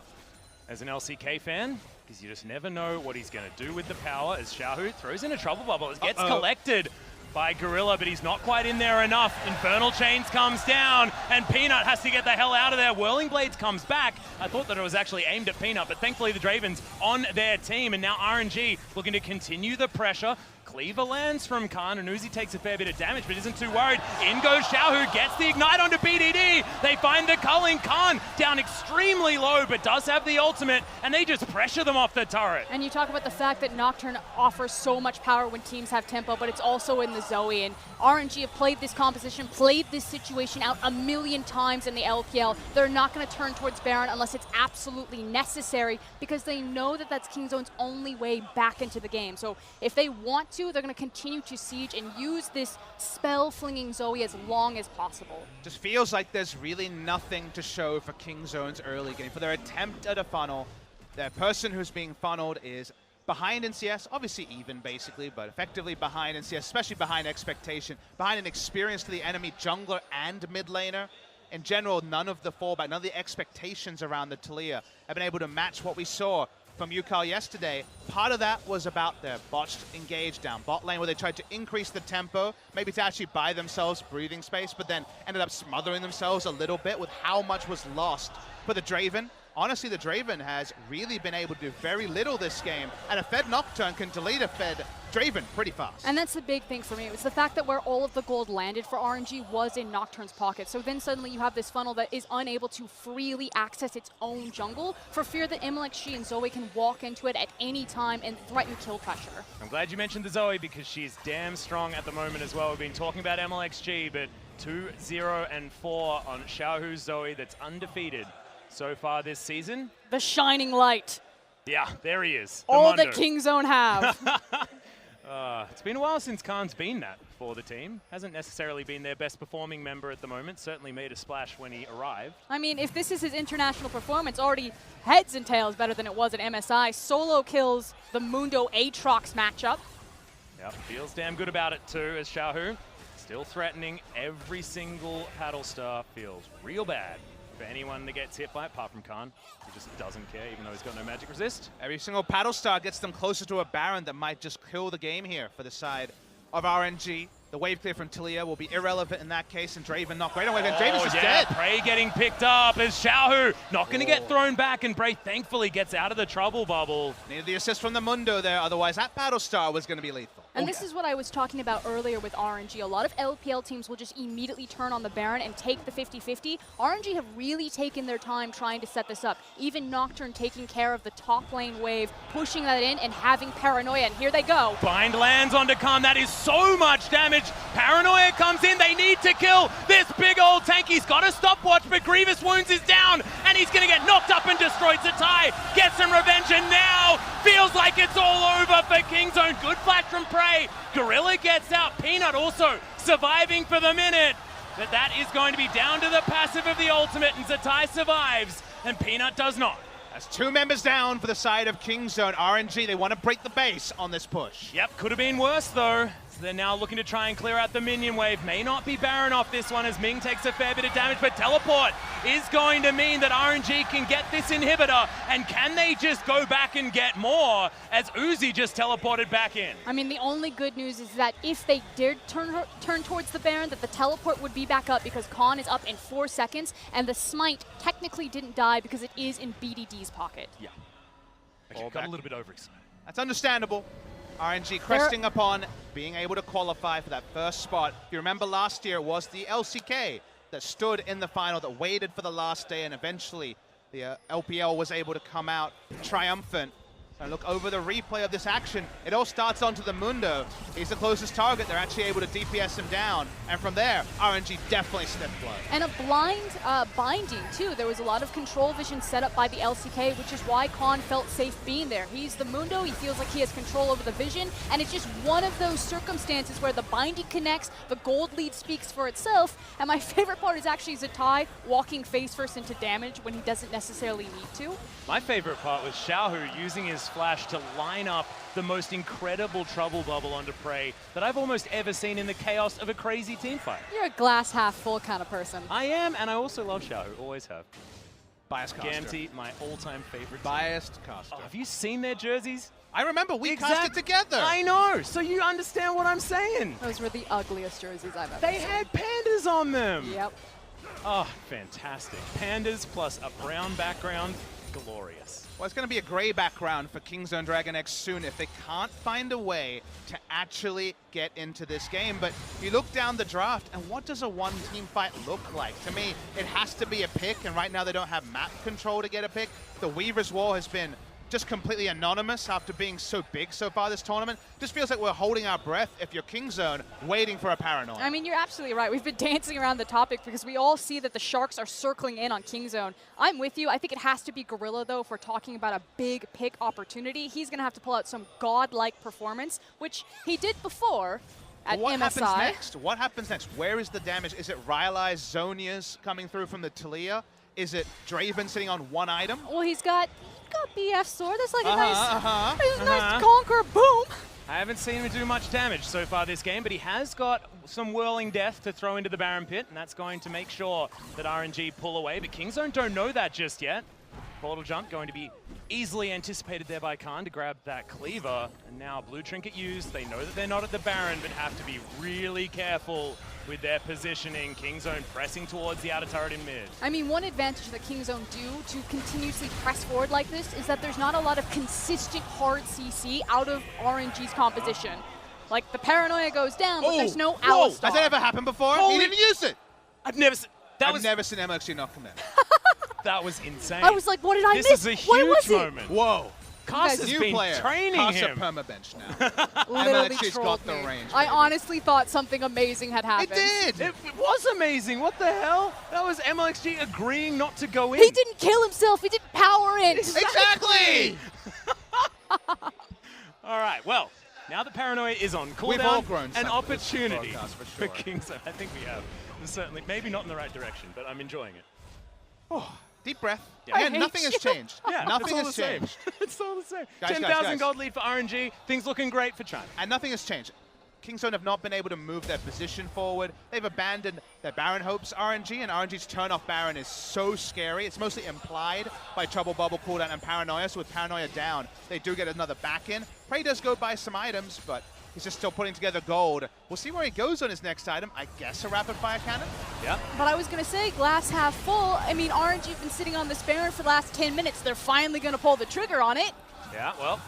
S1: as an LCK fan, because you just never know what he's going to do with the power as Xiaohu throws in a trouble bubble. It gets collected by Gorilla, but he's not quite in there enough. Infernal Chains comes down, and Peanut has to get the hell out of there. Whirling Blades comes back. I thought that it was actually aimed at Peanut, but thankfully the Draven's on their team, and now RNG looking to continue the pressure. Cleaver lands from Khan, and Uzi takes a fair bit of damage, but isn't too worried. In goes Xiaohu, gets the Ignite onto BDD. They find the culling. Khan down extremely low, but does have the ultimate, and they just pressure them off the turret.
S3: And you talk about the fact that Nocturne offers so much power when teams have tempo, but it's also in the Zoe. And RNG have played this composition, played this situation out a million times in the LPL. They're not going to turn towards Baron unless it's absolutely necessary, because they know that that's Kingzone's only way back into the game. So if they want to, they're going to continue to siege and use this spell-flinging Zoe as long as possible.
S2: Just feels like there's really nothing to show for Kingzone's early game. For their attempt at a funnel, the person who's being funneled is behind in CS, obviously even basically, but effectively behind in CS, especially behind expectation, behind an experience to the enemy jungler and mid laner. In general, none of the fallback, none of the expectations around the Taliyah have been able to match what we saw from UCAL yesterday. Part of that was about their botched engage down bot lane, where they tried to increase the tempo, maybe to actually buy themselves breathing space, but then ended up smothering themselves a little bit with how much was lost. But the Draven, honestly, the Draven has really been able to do very little this game, and a fed Nocturne can delete a fed Draven pretty fast. And
S3: that's the big thing for me. It was the fact that where all of the gold landed for RNG was in Nocturne's pocket. So then suddenly you have this funnel that is unable to freely access its own jungle for fear that She and Zoe can walk into it at any time and threaten kill pressure.
S1: I'm glad you mentioned the Zoe, because she's damn strong at the moment as well. We've been talking about MLXG, but 2-0-4 on Xiaohu's Zoe that's undefeated so far this season.
S3: The shining light.
S1: Yeah, there he is.
S3: All that Kingzone have.
S1: It's been a while since Khan's been that for the team. Hasn't necessarily been their best performing member at the moment. Certainly made a splash when he arrived.
S3: I mean, if this is his international performance, already heads and tails better than it was at MSI. Solo kills the Mundo Aatrox matchup.
S1: Yep, feels damn good about it too, as Xiaohu still threatening every single paddle star. Feels real bad for anyone that gets hit by it, apart from Khan, who just doesn't care, even though he's got no magic resist.
S2: Every single paddle star gets them closer to a Baron that might just kill the game here for the side of RNG. The wave clear from Taliyah will be irrelevant in that case, and Draven not great on wave, and Draven's just dead.
S1: Prey getting picked up as Xiaohu not going to get thrown back, and Prey thankfully gets out of the trouble bubble.
S2: Needed the assist from the Mundo there, otherwise that battle star was going to be lethal.
S3: And this is what I was talking about earlier with RNG. A lot of LPL teams will just immediately turn on the Baron and take the 50-50. RNG have really taken their time trying to set this up. Even Nocturne taking care of the top lane wave, pushing that in and having Paranoia, and here they go.
S1: Bind lands onto Khan, that is so much damage. Paranoia comes in, they need to kill this big old tank. He's got a stopwatch, but Grievous Wounds is down, and he's gonna get knocked up and destroyed. Zatai gets some revenge, and now feels like it's all over for Kingzone. Good flash from Prey. Gorilla gets out. Peanut also surviving for the minute. But that is going to be down to the passive of the ultimate, and Zatai survives, and Peanut does not.
S2: That's 2 members down for the side of Kingzone. RNG, they want to break the base on this push.
S1: Yep, could have been worse though. So they're now looking to try and clear out the minion wave. May not be Baron off this one as Ming takes a fair bit of damage, but teleport is going to mean that RNG can get this inhibitor, and can they just go back and get more as Uzi just teleported back in?
S3: I mean, the only good news is that if they did turn towards the Baron, that the teleport would be back up because Khan is up in 4 seconds, and the smite technically didn't die because it is in BDD's pocket.
S1: Yeah. Actually, got a little bit overexcited.
S2: That's understandable. RNG cresting upon being able to qualify for that first spot. If you remember last year, it was the LCK that stood in the final, that waited for the last day, and eventually the LPL was able to come out triumphant. And look over the replay of this action. It all starts onto the Mundo. He's the closest target. They're actually able to DPS him down. And from there, RNG definitely sniffed blood.
S3: And a blind binding, too. There was a lot of control vision set up by the LCK, which is why Khan felt safe being there. He's the Mundo. He feels like he has control over the vision. And it's just one of those circumstances where the binding connects, the gold lead speaks for itself. And my favorite part is actually Zatai walking face first into damage when he doesn't necessarily need to.
S1: My favorite part was Xiaohu using his flash to line up the most incredible trouble bubble onto Prey that I've almost ever seen in the chaos of a crazy team fight.
S3: You're a glass half full kind of person.
S1: I am, and I also love Xiaohu, always have.
S2: Biased caster.
S1: Gamty, my all-time favorite.
S2: Biased caster.
S1: Oh, have you seen their jerseys?
S2: I remember we casted together.
S1: I know, so you understand what I'm saying.
S3: Those were the ugliest jerseys I've ever
S1: They
S3: seen.
S1: had pandas on them.
S3: Yep.
S1: Oh, fantastic. Pandas plus a brown background. glorious.
S2: Well, it's going to be a gray background for Kingzone DragonX soon if they can't find a way to actually get into this game. But you look down the draft, and what does a one-team fight look like? To me, it has to be a pick, and right now they don't have map control to get a pick. The Weaver's Wall has been just completely anonymous after being so big so far this tournament. Just feels like we're holding our breath if you're Kingzone, waiting for a Paranoia.
S3: I mean, you're absolutely right. We've been dancing around the topic because we all see that the Sharks are circling in on Kingzone. I'm with you. I think it has to be Gorilla, though, if we're talking about a big pick opportunity. He's going to have to pull out some godlike performance, which he did before at
S2: what
S3: MSI.
S2: Happens next? What happens next? Where is the damage? Is it Rylai's Zonia's coming through from the Taliyah? Is it Draven sitting on one item?
S3: Well, he's got BF Sword. That's like a nice conquer. Boom.
S1: I haven't seen him do much damage so far this game, but he has got some Whirling Death to throw into the Baron Pit, and that's going to make sure that RNG pull away. But Kingzone don't know that just yet. Portal jump going to be easily anticipated there by Khan to grab that cleaver. And now Blue Trinket used. They know that they're not at the Baron, but have to be really careful with their positioning. Kingzone pressing towards the outer turret in mid.
S3: I mean, one advantage that Kingzone do to continuously press forward like this is that there's not a lot of consistent hard CC out of RNG's composition. Like, the Paranoia goes down, but there's no Alistar.
S2: Has that ever happened before? He didn't use it!
S1: I've never seen
S2: MLXG not come in.
S1: That was insane.
S3: I was like, what did I miss?
S1: This is a huge moment.
S2: Whoa.
S1: Cass has been training him.
S2: permabench now.
S3: Literally
S2: MLXG's
S3: trolled
S2: got the
S3: me.
S2: range.
S3: I
S2: baby.
S3: honestly thought something amazing had happened.
S2: It did!
S1: It was amazing. What the hell? That was MLXG agreeing not to go in.
S3: He didn't kill himself. He didn't power in.
S2: Exactly!
S1: All right, well, now that Paranoia is on cooldown,
S2: We've all grown
S1: an
S2: some
S1: opportunity
S2: for sure.
S1: Kingzone. I think we have. Certainly, maybe not in the right direction, but I'm enjoying it.
S2: Oh, deep breath.
S1: Yeah.
S2: Again, nothing has changed.
S1: Yeah,
S2: nothing
S1: it's all
S2: has
S1: the same.
S2: changed.
S1: It's all the same.
S2: Guys,
S1: 10,000 gold lead for RNG. Things looking great for China.
S2: And nothing has changed. Kingzone have not been able to move their position forward. They've abandoned their Baron hopes, RNG, and RNG's turn-off Baron is so scary. It's mostly implied by Trouble Bubble cooldown and Paranoia, so with Paranoia down, they do get another back in. Prey does go buy some items, but he's just still putting together gold. We'll see where he goes on his next item. I guess a rapid-fire cannon?
S1: Yeah.
S3: But I was going to say, glass half full. I mean, RNG have been sitting on this Baron for the last 10 minutes. They're finally going to pull the trigger on it.
S1: Yeah, well,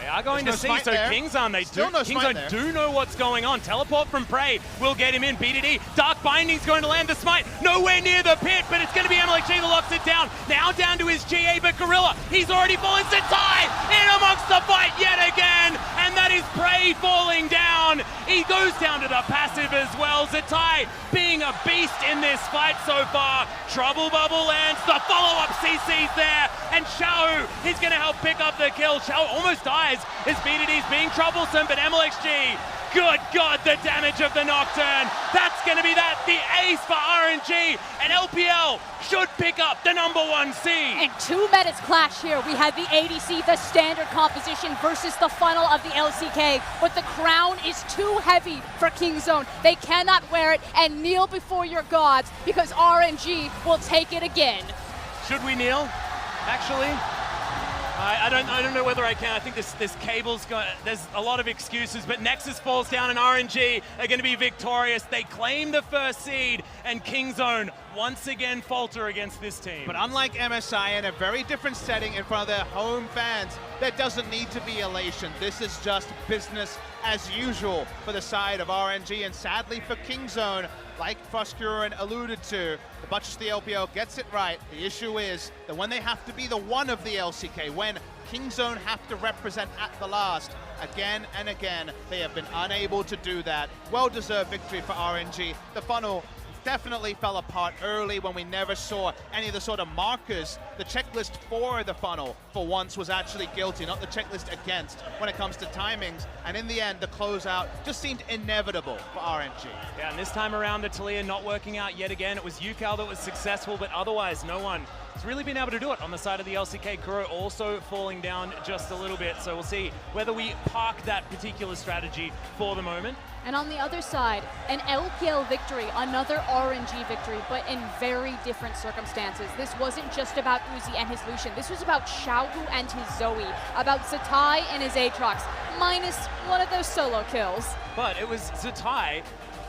S1: they are going
S2: There's
S1: to
S2: no
S1: see.
S2: smite
S1: So
S2: there.
S1: Kingzone do know what's going on. Teleport from Prey will get him in. BDD. Dark Binding's going to land the smite. Nowhere near the pit, but it's going to be MLXG that locks it down. Now down to his GA, but Gorilla, he's already fallen. Zatai in amongst the fight yet again, and that is Prey falling down. He goes down to the passive as well. Zatai being a beast in this fight so far. Trouble Bubble lands. The follow-up CC's there, and Xiao is going to help pick up the kill. Xiao almost dies as BDD's being troublesome, but MLXG, good God, the damage of the Nocturne. That's going to be that, the ace for RNG, and LPL should pick up the #1 seed.
S3: And two metas clash here. We had the ADC, the standard composition, versus the funnel of the LCK. But the crown is too heavy for Kingzone. They cannot wear it and kneel before your gods because RNG will take it again.
S1: Should we kneel, actually? I don't know whether I can. I think this cable's got, there's a lot of excuses, but Nexus falls down and RNG are going to be victorious. They claim the first seed, and Kingzone once again falter against this team.
S2: But unlike MSI, in a very different setting in front of their home fans, there doesn't need to be elation. This is just business as usual for the side of RNG, and sadly for Kingzone, like Froskuren alluded to, the Butchers of the LPL gets it right. The issue is that when they have to be the one of the LCK, when Kingzone have to represent at the last, again and again, they have been unable to do that. Well-deserved victory for RNG. The funnel definitely fell apart early when we never saw any of the sort of markers. The checklist for the funnel, for once, was actually guilty, not the checklist against when it comes to timings. And in the end, the closeout just seemed inevitable for RNG.
S1: Yeah, and this time around, the Taliyah not working out yet again. It was Yukal that was successful, but otherwise, no one has really been able to do it on the side of the LCK. Kuro also falling down just a little bit, so we'll see whether we park that particular strategy for the moment.
S3: And on the other side, an LPL victory, another RNG victory, but in very different circumstances. This wasn't just about Uzi and his Lucian. This was about Xiaohu and his Zoe, about Zatai and his Aatrox, minus one of those solo kills.
S1: But it was Zatai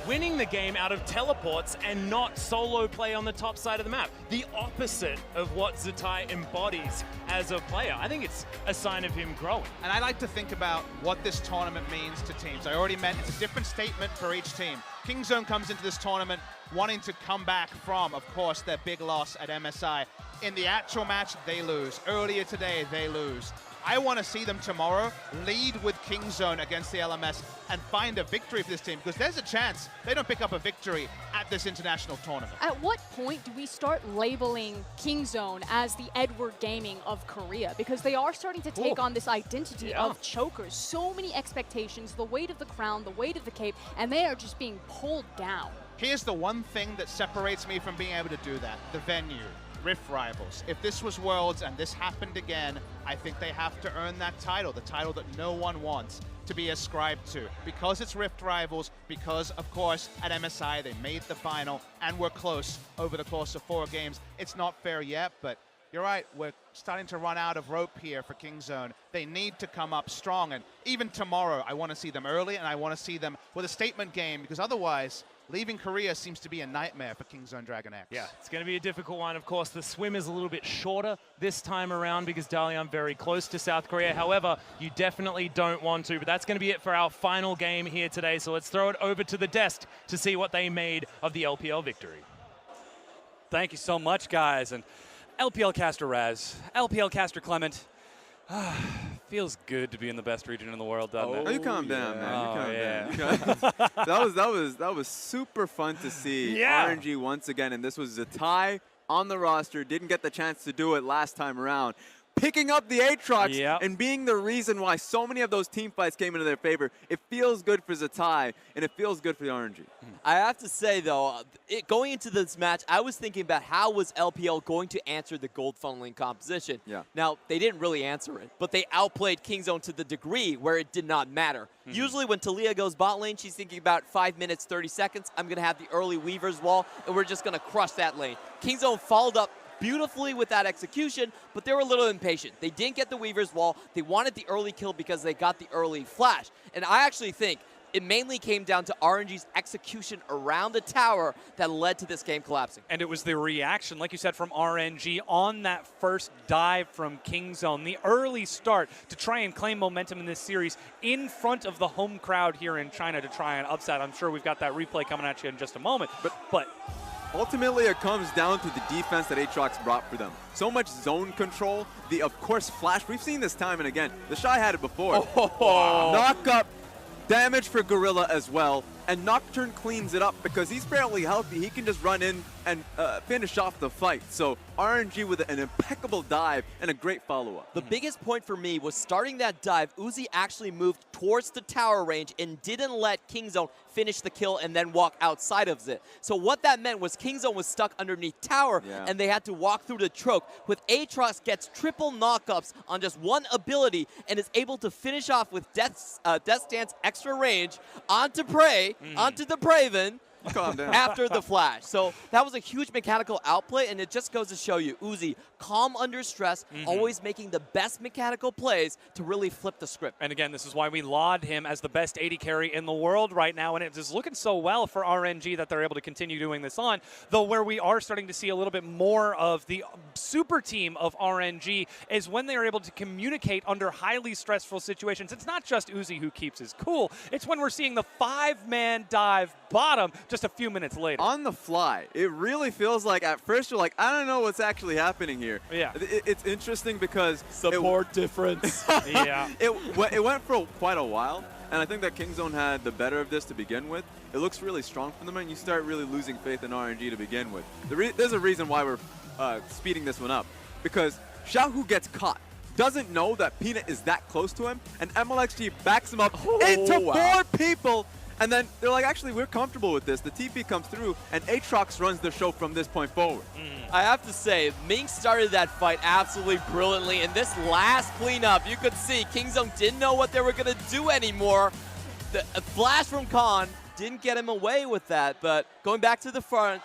S1: winning the game out of teleports and not solo play on the top side of the map. The opposite of what Zatai embodies as a player. I think it's a sign of him growing.
S2: And I like to think about what this tournament means to teams. I already meant it's a different statement for each team. Kingzone comes into this tournament wanting to come back from, of course, their big loss at MSI. In the actual match, they lose. Earlier today, they lose. I want to see them tomorrow lead with Kingzone against the LMS and find a victory for this team, because there's a chance they don't pick up a victory at this international tournament.
S3: At what point do we start labeling Kingzone as the Edward Gaming of Korea? Because they are starting to take on this identity of chokers. So many expectations, the weight of the crown, the weight of the cape, and they are just being pulled down.
S2: Here's the one thing that separates me from being able to do that: the venue. Rift Rivals. If this was Worlds and this happened again, I think they have to earn that title, the title that no one wants to be ascribed to. Because it's Rift Rivals, because, of course, at MSI they made the final and were close over the course of 4 games. It's not fair yet, but you're right, we're starting to run out of rope here for Kingzone. They need to come up strong, and even tomorrow I want to see them early, and I want to see them with a statement game, because otherwise, leaving Korea seems to be a nightmare for Kingzone DragonX.
S1: Yeah, it's going to be a difficult one. Of course, the swim is a little bit shorter this time around because Dalian very close to South Korea. However, you definitely don't want to. But that's going to be it for our final game here today. So let's throw it over to the desk to see what they made of the LPL victory.
S4: Thank you so much, guys. And LPL caster Raz, LPL caster Clement. Feels good to be in the best region in the world, doesn't it?
S5: Oh, you calm down, man. You calm
S4: yeah.
S5: down. That was super fun to see. RNG once again, and this was Zatai on the roster. Didn't get the chance to do it last time around. Picking up the Aatrox and being the reason why so many of those team fights came into their favor. It feels good for Zatai, and it feels good for the RNG.
S6: I have to say, though, going into this match, I was thinking about how was LPL going to answer the gold funneling composition.
S5: Yeah.
S6: Now, they didn't really answer it, but they outplayed Kingzone to the degree where it did not matter. Usually when Talia goes bot lane, she's thinking about 5 minutes, 30 seconds. I'm going to have the early Weaver's Wall, and we're just going to crush that lane. Kingzone followed up beautifully with that execution, but they were a little impatient. They didn't get the Weaver's Wall. They wanted the early kill because they got the early flash. And I actually think it mainly came down to RNG's execution around the tower that led to this game collapsing.
S4: And it was the reaction, like you said, from RNG on that first dive from Kingzone. The early start to try and claim momentum in this series in front of the home crowd here in China to try and upset. I'm sure we've got that replay coming at you in just a moment. But
S5: ultimately, it comes down to the defense that Aatrox brought for them. So much zone control, the, of course, flash. We've seen this time and again. The Shy had it before. Knock up, damage for Gorilla as well. And Nocturne cleans it up because he's fairly healthy. He can just run in and finish off the fight. So RNG with an impeccable dive and a great follow-up.
S6: The biggest point for me was starting that dive, Uzi actually moved towards the tower range and didn't let Kingzone finish the kill and then walk outside of it. So what that meant was Kingzone was stuck underneath tower and they had to walk through the choke. With Aatrox gets triple knockups on just one ability and is able to finish off with Death Stance extra range onto Prey, onto the Praven,
S5: Calm down.
S6: after the flash. So that was a huge mechanical outplay, and it just goes to show you, Uzi, calm under stress, always making the best mechanical plays to really flip the script.
S4: And again, this is why we laud him as the best AD carry in the world right now, and it is looking so well for RNG that they're able to continue doing this on, though where we are starting to see a little bit more of the super team of RNG is when they are able to communicate under highly stressful situations. It's not just Uzi who keeps his cool, it's when we're seeing the 5-man dive bottom just a few minutes later.
S5: On the fly, it really feels like at first you're like, I don't know what's actually happening here.
S4: Yeah.
S5: It's interesting because
S6: Support difference.
S5: it went for quite a while, and I think that Kingzone had the better of this to begin with. It looks really strong for them, and you start really losing faith in RNG to begin with. There's a reason why we're speeding this one up, because Xiaohu gets caught, doesn't know that Peanut is that close to him, and MLXG backs him up into 4 people. And then they're like, actually, we're comfortable with this. The TP comes through, and Aatrox runs the show from this point forward.
S6: I have to say, Ming started that fight absolutely brilliantly. In this last cleanup, you could see Kingzone didn't know what they were going to do anymore. The flash from Khan didn't get him away with that. But going back to the front,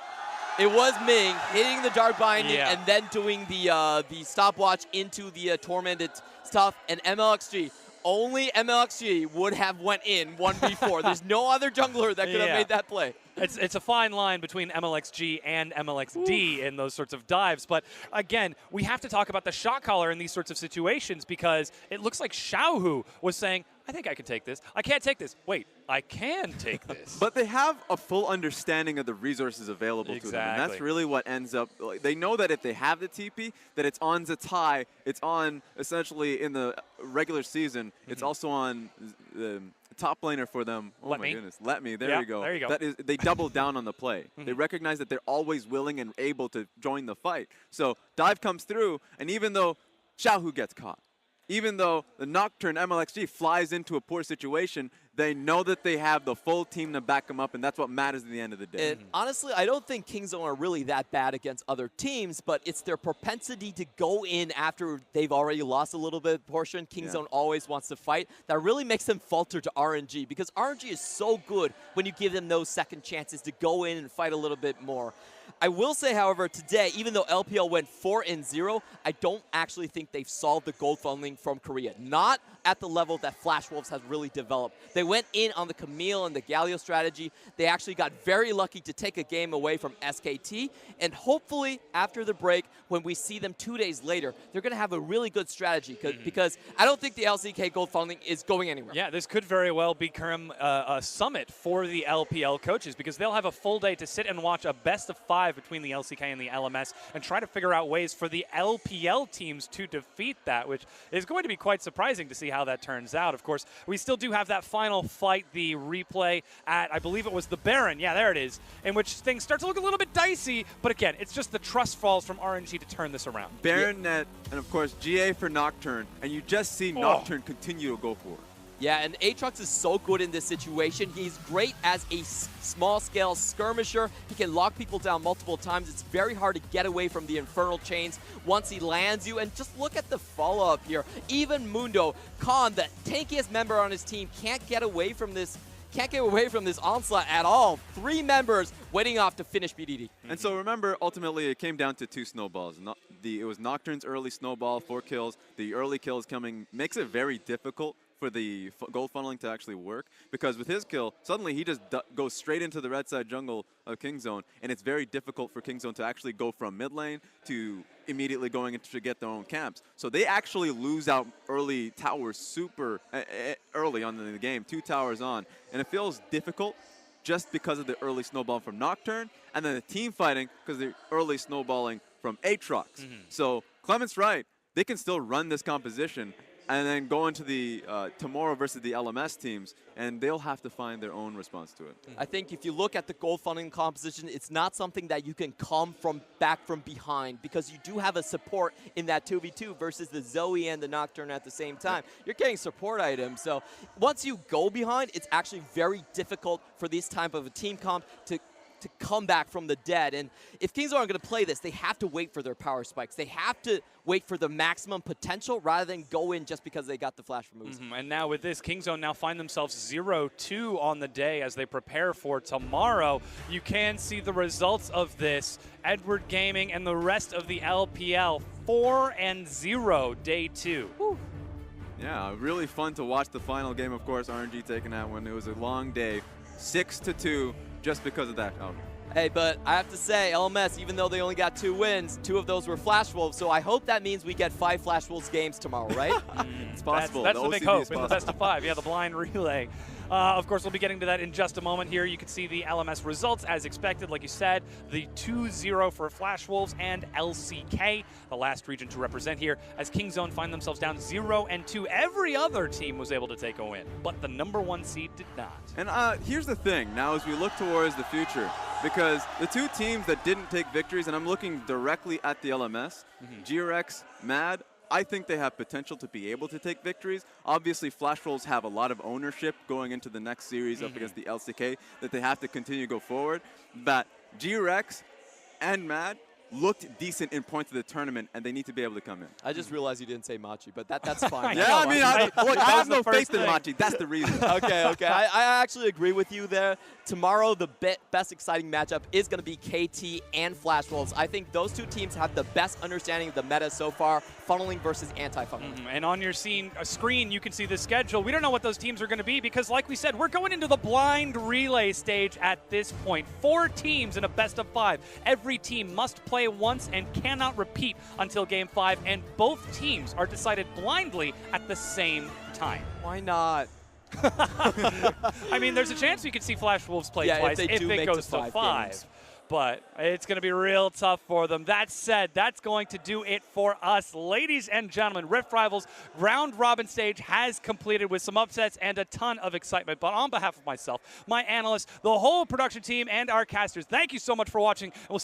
S6: it was Ming hitting the Dark Binding and then doing the stopwatch into the Tormented stuff. And MLXG Only MLXG would have went in 1v4. There's no other jungler that could have made that play.
S4: It's a fine line between MLXG and MLXD in those sorts of dives. But again, we have to talk about the shot caller in these sorts of situations because it looks like Xiaohu was saying, I think I can take this. I can't take this. Wait, I can take this.
S5: But they have a full understanding of the resources available to them. And that's really what ends up, like, they know that if they have the TP, that it's on Zatai, it's on essentially in the regular season, it's also on the top laner for them. Oh my goodness, Let Me, there you go.
S4: There you go.
S5: That is, they double down on the play. They recognize that they're always willing and able to join the fight. So dive comes through, and even though Xiaohu gets caught, even though the Nocturne MLXG flies into a poor situation, they know that they have the full team to back them up, and that's what matters at the end of the day.
S6: And honestly, I don't think Kingzone are really that bad against other teams, but it's their propensity to go in after they've already lost a little bit of portion. Kingzone always wants to fight. That really makes them falter to RNG, because RNG is so good when you give them those second chances to go in and fight a little bit more. I will say, however, today, even though LPL went 4-0, I don't actually think they've solved the gold funneling from Korea. Not at the level that Flash Wolves has really developed. They went in on the Camille and the Galio strategy. They actually got very lucky to take a game away from SKT. And hopefully, after the break, when we see them 2 days later, they're going to have a really good strategy because I don't think the LCK gold funneling is going anywhere.
S4: Yeah, this could very well become a summit for the LPL coaches because they'll have a full day to sit and watch a best-of-5 between the LCK and the LMS and try to figure out ways for the LPL teams to defeat that, which is going to be quite surprising to see how that turns out. Of course, we still do have that final fight, the replay at, I believe it was the Baron, yeah, there it is, in which things start to look a little bit dicey, but again, it's just the trust falls from RNG to turn this around.
S5: Baron net, and of course, GA for Nocturne, and you just see Nocturne continue to go for it.
S6: Yeah, and Aatrox is so good in this situation. He's great as a small-scale skirmisher. He can lock people down multiple times. It's very hard to get away from the Infernal Chains once he lands you. And just look at the follow-up here. Even Mundo, Khan, the tankiest member on his team, can't get away from this onslaught at all. 3 members waiting off to finish BDD.
S5: And so remember, ultimately, it came down to 2 snowballs. It was Nocturne's early snowball, 4 kills. The early kills coming makes it very difficult for the gold funneling to actually work, because with his kill, suddenly he just goes straight into the red side jungle of Kingzone, and it's very difficult for Kingzone to actually go from mid lane to immediately going into to get their own camps. So they actually lose out early towers super early on in the game, 2 towers on, and it feels difficult just because of the early snowball from Nocturne, and then the team fighting because the early snowballing from Aatrox. So Clement's right, they can still run this composition and then go into the tomorrow versus the LMS teams, and they'll have to find their own response to it.
S6: I think if you look at the gold funding composition, it's not something that you can come back from behind, because you do have a support in that 2v2 versus the Zoe and the Nocturne at the same time. You're getting support items, so once you go behind, it's actually very difficult for this type of a team comp to come back from the dead. And if Kingzone are going to play this, they have to wait for their power spikes. They have to wait for the maximum potential rather than go in just because they got the flash removes.
S4: And now with this, Kingzone now find themselves 0-2 on the day as they prepare for tomorrow. You can see the results of this. Edward Gaming and the rest of the LPL 4-0 day 2. Woo.
S5: Yeah, really fun to watch the final game. Of course, RNG taking that one. It was a long day, 6-2. Just because of that.
S6: Hey, but I have to say, LMS, even though they only got 2 wins, 2 of those were Flash Wolves, so I hope that means we get 5 Flash Wolves games tomorrow, right?
S5: It's possible.
S4: That's the big hope in the best of 5. Yeah, the blind relay. Of course, we'll be getting to that in just a moment here. You can see the LMS results as expected. Like you said, the 2-0 for Flash Wolves and LCK, the last region to represent here, as Kingzone find themselves down 0-2. Every other team was able to take a win, but the #1 seed did not.
S5: And here's the thing, now as we look towards the future, because the 2 teams that didn't take victories, and I'm looking directly at the LMS, GRX, MAD, I think they have potential to be able to take victories. Obviously, Flash Wolves have a lot of ownership going into the next series up against the LCK that they have to continue to go forward. But GRX and MAD, looked decent in points of the tournament, and they need to be able to come in.
S6: I just realized you didn't say Machi, but that's fine.
S5: Yeah, I mean, look, I have no faith in Machi. That's the reason.
S6: Okay. I actually agree with you there. Tomorrow, the best exciting matchup is going to be KT and Flash Wolves. I think those two teams have the best understanding of the meta so far, funneling versus anti-funneling.
S4: And on your screen, you can see the schedule. We don't know what those teams are going to be because, like we said, we're going into the blind relay stage at this point. 4 teams in a best of 5. Every team must play once and cannot repeat until Game 5, and both teams are decided blindly at the same time.
S6: Why not?
S4: I mean, there's a chance we could see Flash Wolves play twice if it goes to 5. But it's going to be real tough for them. That said, that's going to do it for us. Ladies and gentlemen, Rift Rivals round robin stage has completed with some upsets and a ton of excitement. But on behalf of myself, my analysts, the whole production team, and our casters, thank you so much for watching. And we'll